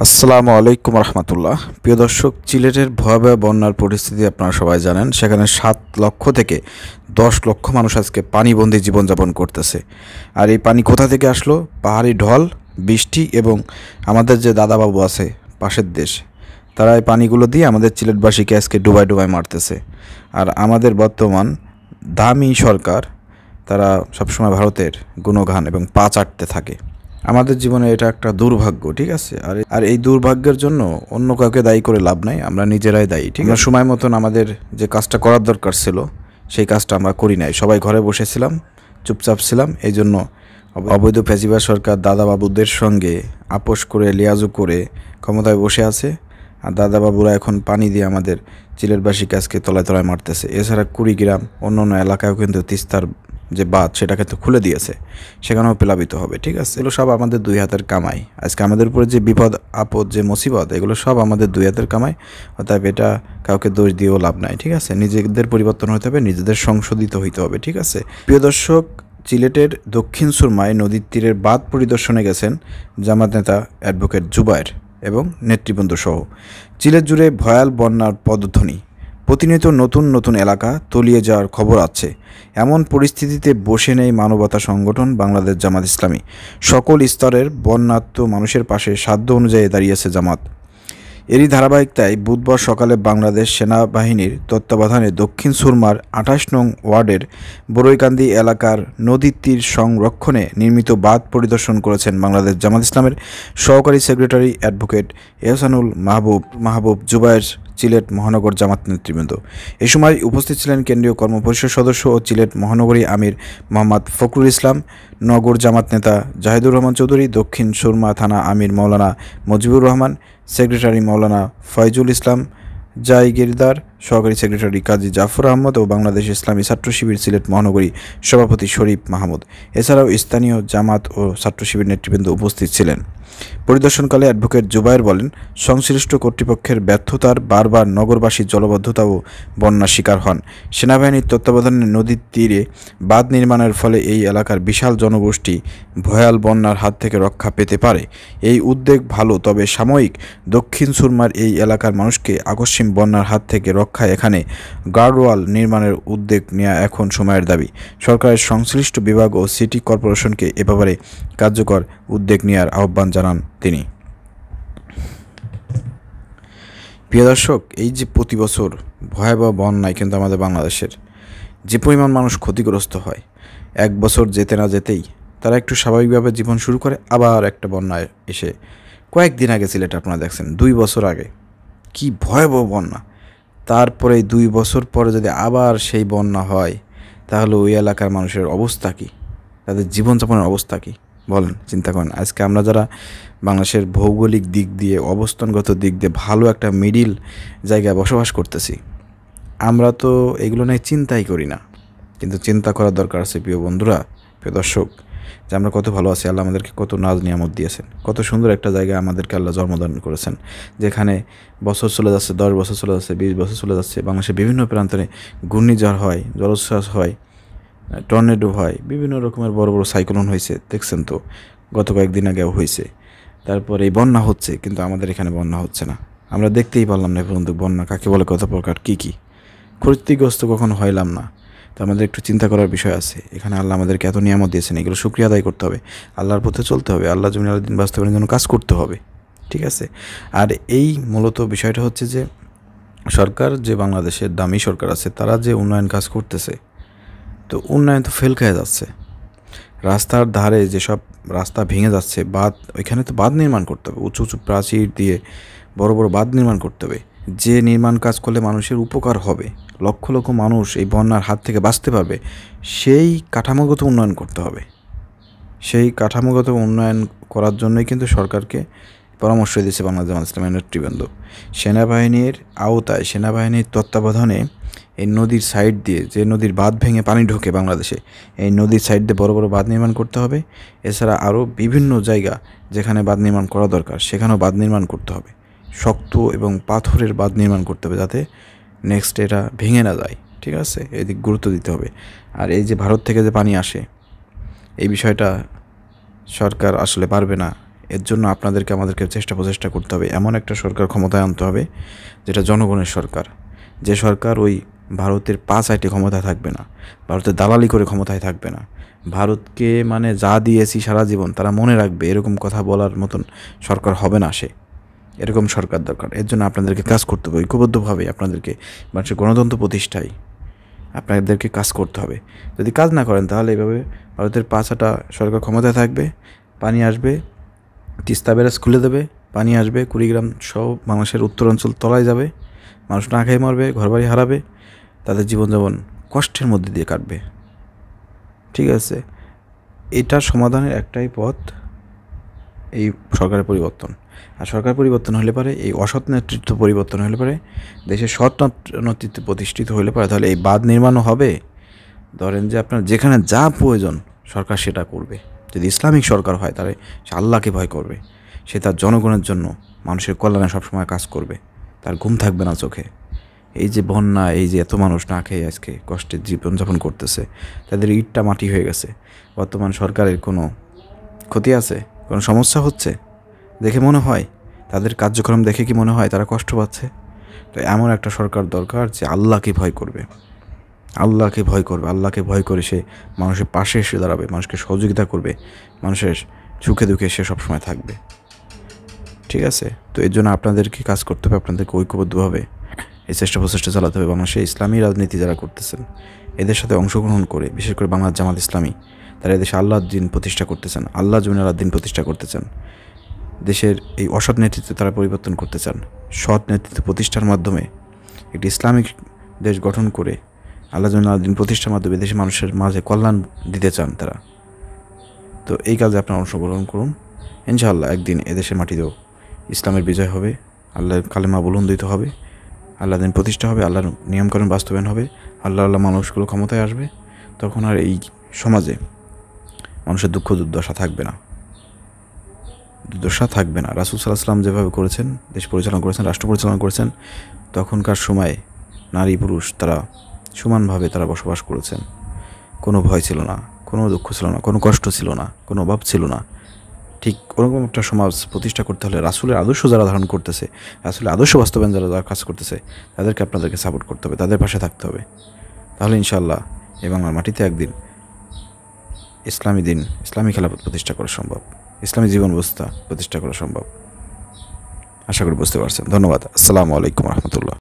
আসসালামু আলাইকুম রহমতুল্লাহ। প্রিয় দর্শক, সিলেটের ভয়াবহ বন্যার পরিস্থিতি আপনারা সবাই জানেন। সেখানে 7 লক্ষ থেকে 10 লক্ষ মানুষ আজকে পানিবন্দী জীবনযাপন করতেছে। আর এই পানি কোথা থেকে আসলো? পাহাড়ি ঢল, বৃষ্টি এবং আমাদের যে দাদাবাবু আছে পাশের দেশ, তারা এই পানিগুলো দিয়ে আমাদের সিলেটবাসীকে আজকে ডুবাই ডুবাই মারতেছে। আর আমাদের বর্তমান দামি সরকার, তারা সবসময় ভারতের গুণগান এবং পা চাটতে থাকে। আমাদের জীবনে এটা একটা দুর্ভাগ্য, ঠিক আছে। আর এই দুর্ভাগ্যের জন্য অন্য কাউকে দায়ী করে লাভ নাই, আমরা নিজেরাই দায়ী। ঠিক আছে, সময় মতন আমাদের যে কাজটা করার দরকার ছিল সেই কাজটা আমরা করি নাই। সবাই ঘরে বসেছিলাম, চুপচাপ ছিলাম। এই জন্য অবৈধ ফ্যাসিবাদ সরকার দাদাবাবুদের সঙ্গে আপোষ করে, লিয়াজু করে ক্ষমতায় বসে আছে। আর দাদাবাবুরা এখন পানি দিয়ে আমাদের সিলেটবাসীকে আজকে তলায় তলায় মারতেছে। এছাড়া কুড়িগ্রাম অন্য অন্য এলাকায়ও কিন্তু তিস্তার যে বাঁধ সেটা কিন্তু খুলে দিয়েছে, সেখানেও প্লাবিত হবে। ঠিক আছে, এগুলো সব আমাদের দুই হাতের কামাই। আজকে আমাদের উপরে যে বিপদ আপদ, যে মুসিবত, এগুলো সব আমাদের দুই হাতের কামাই। অতএব এটা কাউকে দোষ দিয়েও লাভ নাই। ঠিক আছে, নিজেদের পরিবর্তন হতে হবে, নিজেদের সংশোধিত হইতে হবে। ঠিক আছে প্রিয় দর্শক, সিলেটের দক্ষিণ সুরমায় নদীর তীরের বাঁধ পরিদর্শনে গেছেন জামাত নেতা অ্যাডভোকেট জুবায়ের এবং নেতৃবৃন্দ সহ। সিলেট জুড়ে ভয়াল বন্যার পদধ্বনি, প্রতিনিয়ত নতুন নতুন এলাকা তলিয়ে যাওয়ার খবর আছে। এমন পরিস্থিতিতে বসে নেই মানবতা সংগঠন বাংলাদেশ জামাত ইসলামী। সকল স্তরের বন্যার্ত মানুষের পাশে সাধ্য অনুযায়ী দাঁড়িয়েছে জামাত। এরই ধারাবাহিকতায় বুধবার সকালে বাংলাদেশ সেনাবাহিনীর তত্ত্বাবধানে দক্ষিণ সুরমার 28 নং ওয়ার্ডের বড়ইকান্দি এলাকার নদীর তীর সংরক্ষণে নির্মিত বাঁধ পরিদর্শন করেছেন বাংলাদেশ জামাত ইসলামের সহকারী সেক্রেটারি অ্যাডভোকেট এহসানুল মাহবুব জুবায়ের, সিলেট মহানগর জামাত নেতৃবৃন্দ। এ সময় উপস্থিত ছিলেন কেন্দ্রীয় কর্মপরিষদ সদস্য ও সিলেট মহানগরী আমির মোহাম্মদ ফখরুল ইসলাম, নগর জামাত নেতা জাহিদুর রহমান চৌধুরী, দক্ষিণ সুরমা থানা আমির মাওলানা মজিবুর রহমান, সেক্রেটারি মাওলানা ফয়জুল ইসলাম জায়গিরদার, সহকারী সেক্রেটারি কাজী জাফর আহমদ ও বাংলাদেশ ইসলামী ছাত্র শিবির সিলেট মহানগরী সভাপতি শরীফ মাহমুদ। এছাড়াও স্থানীয় জামাত ও ছাত্র শিবির নেতৃবৃন্দ উপস্থিত ছিলেন। পরিদর্শনকালে অ্যাডভোকেট জুবায়ের বলেন, সংশ্লিষ্ট কর্তৃপক্ষের ব্যর্থতার বারবার নগরবাসী জলবদ্ধতা ও বন্যার শিকার হন। সেনাবাহিনীর তত্ত্বাবধানে নদীর তীরে বাঁধ নির্মাণের ফলে এই এলাকার বিশাল জনগোষ্ঠী ভয়াল বন্যার হাত থেকে রক্ষা পেতে পারে। এই উদ্যোগ ভালো, তবে সাময়িক। দক্ষিণ সুরমার এই এলাকার মানুষকে আকস্মিক বন্যার হাত থেকে রক্ষায় এখানে গার্ডওয়াল নির্মাণের উদ্যোগ নেওয়া এখন সময়ের দাবি। সরকারের সংশ্লিষ্ট বিভাগ ও সিটি কর্পোরেশনকে এ ব্যাপারে কার্যকর উদ্যোগ নেওয়ার আহ্বান জানান তিনি। প্রিয় দর্শক, এই যে প্রতি বছর ভয়াবহ বন্যায় কিন্তু আমাদের বাংলাদেশের যে পরিমাণ মানুষ ক্ষতিগ্রস্ত হয়, এক বছর যেতে না যেতেই তারা একটু স্বাভাবিকভাবে জীবন শুরু করে, আবার একটা বন্যায় এসে কয়েকদিন আগে সিলেটে আপনারা দেখছেন 2 বছর আগে কি ভয়াবহ বন্যা। তারপরে 2 বছর পরে যদি আবার সেই বন্যা হয়, তাহলে ওই এলাকার মানুষের অবস্থা কী, তাদের জীবনযাপনের অবস্থা কী বলেন, চিন্তা করেন। আজকে আমরা যারা বাংলাদেশের ভৌগোলিক দিক দিয়ে, অবস্থানগত দিক দিয়ে ভালো একটা মিডিল জায়গায় বসবাস করতেছি, আমরা তো এগুলো নিয়ে চিন্তাই করি না। কিন্তু চিন্তা করার দরকার আছে প্রিয় বন্ধুরা, প্রিয় দর্শক, যে আমরা কত ভালো আছি। আল্লাহ আমাদেরকে কত নাজ নিয়ামত দিয়েছেন, কত সুন্দর একটা জায়গায় আমাদেরকে আল্লাহ জন্মদান করেছেন, যেখানে বছর চলে যাচ্ছে, 10 বছর চলে যাচ্ছে, 20 বছর চলে যাচ্ছে। বাংলাদেশের বিভিন্ন প্রান্তরে ঘূর্ণিঝড় হয়, জলোচ্ছ্বাস হয়, টর্নেডো হয়, বিভিন্ন রকমের বড় বড় সাইক্লোন হয়েছে, দেখছেন তো, গত কয়েকদিন আগেও হয়েছে। তারপরে এই বন্যা হচ্ছে, কিন্তু আমাদের এখানে বন্যা হচ্ছে না। আমরা দেখতেই পারলাম না পর্যন্ত বন্যা কাকে বলে, কত প্রকার, কী কী। ক্ষতিগ্রস্ত কখনো হইলাম না। তো আমাদের একটু চিন্তা করার বিষয় আছে। এখানে আল্লাহ আমাদেরকে এত নিয়ামত দিয়েছেন, এগুলো শুকরিয়া আদায় করতে হবে, আল্লাহর পথে চলতে হবে, আল্লাহ জমিন আলাদিন বাস্তবায়নের জন্য কাজ করতে হবে। ঠিক আছে। আর এই মূলত বিষয়টা হচ্ছে যে সরকার, যে বাংলাদেশের দামি সরকার আছে, তারা যে উন্নয়ন কাজ করতেছে, তো উন্নয়ন তো ফেল খেয়ে যাচ্ছে। রাস্তার ধারে যেসব রাস্তা ভেঙে যাচ্ছে, বাঁধ, ওইখানে তো বাঁধ নির্মাণ করতে হবে, উঁচু উঁচু প্রাচীর দিয়ে বড় বড় বাঁধ নির্মাণ করতে হবে। যে নির্মাণ কাজ করলে মানুষের উপকার হবে, লক্ষ লক্ষ মানুষ এই বন্যার হাত থেকে বাঁচতে পারবে, সেই কাঠামোগত উন্নয়ন করতে হবে। সেই কাঠামোগত উন্নয়ন করার জন্যই কিন্তু সরকারকে পরামর্শ দিয়েছে বাংলাদেশ জামাত ইসলামীর নেতৃবৃন্দ। সেনাবাহিনীর আওতায়, সেনাবাহিনীর তত্ত্বাবধানে এই নদীর সাইড দিয়ে, যে নদীর বাঁধ ভেঙে পানি ঢোকে বাংলাদেশে, এই নদীর সাইড দিয়ে বড় বড় বাঁধ নির্মাণ করতে হবে। এছাড়া আরও বিভিন্ন জায়গা যেখানে বাঁধ নির্মাণ করা দরকার, সেখানেও বাঁধ নির্মাণ করতে হবে। শক্ত এবং পাথরের বাঁধ নির্মাণ করতে হবে, যাতে নেক্সট এটা ভেঙে না যায়। ঠিক আছে, এদিক গুরুত্ব দিতে হবে। আর এই যে ভারত থেকে যে পানি আসে, এই বিষয়টা সরকার আসলে পারবে না এর জন্য আমাদেরকে প্রচেষ্টা করতে হবে। এমন একটা সরকার ক্ষমতায় আনতে হবে যেটা জনগণের সরকার, যে সরকার ওই ভারতের পাঁচ আইটে ক্ষমতায় থাকবে না, ভারতের দালালি করে ক্ষমতায় থাকবে না, ভারতকে মানে যা দিয়েছি সারা জীবন তারা মনে রাখবে এরকম কথা বলার মতন সরকার হবে না সে। এরকম সরকার দরকার। এর জন্য আপনাদেরকে কাজ করতে হবে ঐক্যবদ্ধভাবে। আপনাদেরকে মানুষের গণতন্ত্র প্রতিষ্ঠায় আপনাদেরকে কাজ করতে হবে। যদি কাজ না করেন তাহলে এভাবে ভারতের পাঁচটা সরকার ক্ষমতায় থাকবে, পানি আসবে, তিস্তা ব্যারেজ খুলে দেবে, পানি আসবে, কুড়িগ্রাম সহ মানুষের উত্তরাঞ্চল তলায় যাবে, মানুষ না খেয়ে মরবে, ঘরবাড়ি হারাবে, তাদের জীবনযাপন কষ্টের মধ্যে দিয়ে কাটবে। ঠিক আছে, এটার সমাধানের একটাই পথ, এই সরকারের পরিবর্তন। আর সরকার পরিবর্তন হলে পারে, এই অসৎ নেতৃত্ব পরিবর্তন হলে পারে, দেশের সৎ নেতৃত্ব প্রতিষ্ঠিত হলে পারে, তাহলে এই বাঁধ নির্মাণও হবে। ধরেন যে আপনার যেখানে যা প্রয়োজন সরকার সেটা করবে। যদি ইসলামিক সরকার হয় তাহলে সে আল্লাহকে ভয় করবে, সে তার জনগণের জন্য মানুষের কল্যাণে সবসময় কাজ করবে, তার ঘুম থাকবে না চোখে। এই যে বন্যা, এই যে এত মানুষ না খেয়ে আজকে কষ্টের জীবনযাপন করতেছে, তাদের ইটটা মাটি হয়ে গেছে, বর্তমান সরকারের কোনো ক্ষতি আছে, কোনো সমস্যা হচ্ছে দেখে মনে হয়? তাদের কার্যক্রম দেখে কি মনে হয় তারা কষ্ট পাচ্ছে? তো এমন একটা সরকার দরকার যে আল্লাহকে ভয় করবে, আল্লাহকে ভয় করবে, আল্লাহকে ভয় করে সে মানুষের পাশে এসে দাঁড়াবে, মানুষকে সহযোগিতা করবে, মানুষের সুখে দুঃখে সে সবসময় থাকবে। ঠিক আছে, তো এর জন্য আপনাদেরকে কাজ করতে হবে, আপনাদেরকে ঐক্যবদ্ধভাবে এই প্রচেষ্টা চালাতে হবে। বাংলাদেশে ইসলামী রাজনীতি যারা করতেছেন এদের সাথে অংশগ্রহণ করে, বিশেষ করে বাংলার জামাত ইসলামী, তারা এদেশে আল্লাহর দিন প্রতিষ্ঠা করতেছেন, আল্লাহ জমিনের দিন প্রতিষ্ঠা করতে চান। দেশের এই অসৎ নেতৃত্ব তারা পরিবর্তন করতে চান। সৎ নেতৃত্ব প্রতিষ্ঠার মাধ্যমে একটি ইসলামিক দেশ গঠন করে আল্লাহ জমিনের দিন প্রতিষ্ঠার মাধ্যমে দেশের মানুষের মাঝে কল্যাণ দিতে চান তারা। তো এই কাজে আপনারা অংশগ্রহণ করুন। ইনশাআল্লাহ একদিন এদেশের মাটিতেও ইসলামের বিজয় হবে, আল্লাহর কালেমা বুলন্দিত হবে, আল্লাহ দিন প্রতিষ্ঠা হবে, আল্লাহর নিয়মকানুন বাস্তবায়ন হবে, আল্লাহ মানুষগুলো ক্ষমতায় আসবে। তখন আর এই সমাজে মানুষের দুঃখ দুর্দশা থাকবে না, রাসূল সাল্লাল্লাহু আলাইহি ওয়াসাল্লাম যেভাবে করেছেন, দেশ পরিচালনা করেছেন, রাষ্ট্র পরিচালনা করেছেন, তখনকার সময়ে নারী পুরুষ তারা সমানভাবে তারা বসবাস করেছেন। কোনো ভয় ছিল না, কোনো দুঃখ ছিল না, কোনো কষ্ট ছিল না, কোনো অভাব ছিল না। ঠিক ওরকম একটা সমাজ প্রতিষ্ঠা করতে হলে রাসূলের আদর্শ যারা ধারণ করতেছে, রাসূলের আদর্শ বাস্তবায়ন যারা কাজ করতেছে, আপনাদেরকে সাপোর্ট করতে হবে, তাদের পাশে থাকতে হবে। তাহলে ইনশাআল্লাহ এই বাংলার মাটিতে একদিন ইসলামী খেলাফত প্রতিষ্ঠা করা সম্ভব, ইসলামী জীবন ব্যবস্থা প্রতিষ্ঠা করা সম্ভব। আশা করি বুঝতে পারছেন। ধন্যবাদ। আসসালামু আলাইকুম রহমতুল্লাহ।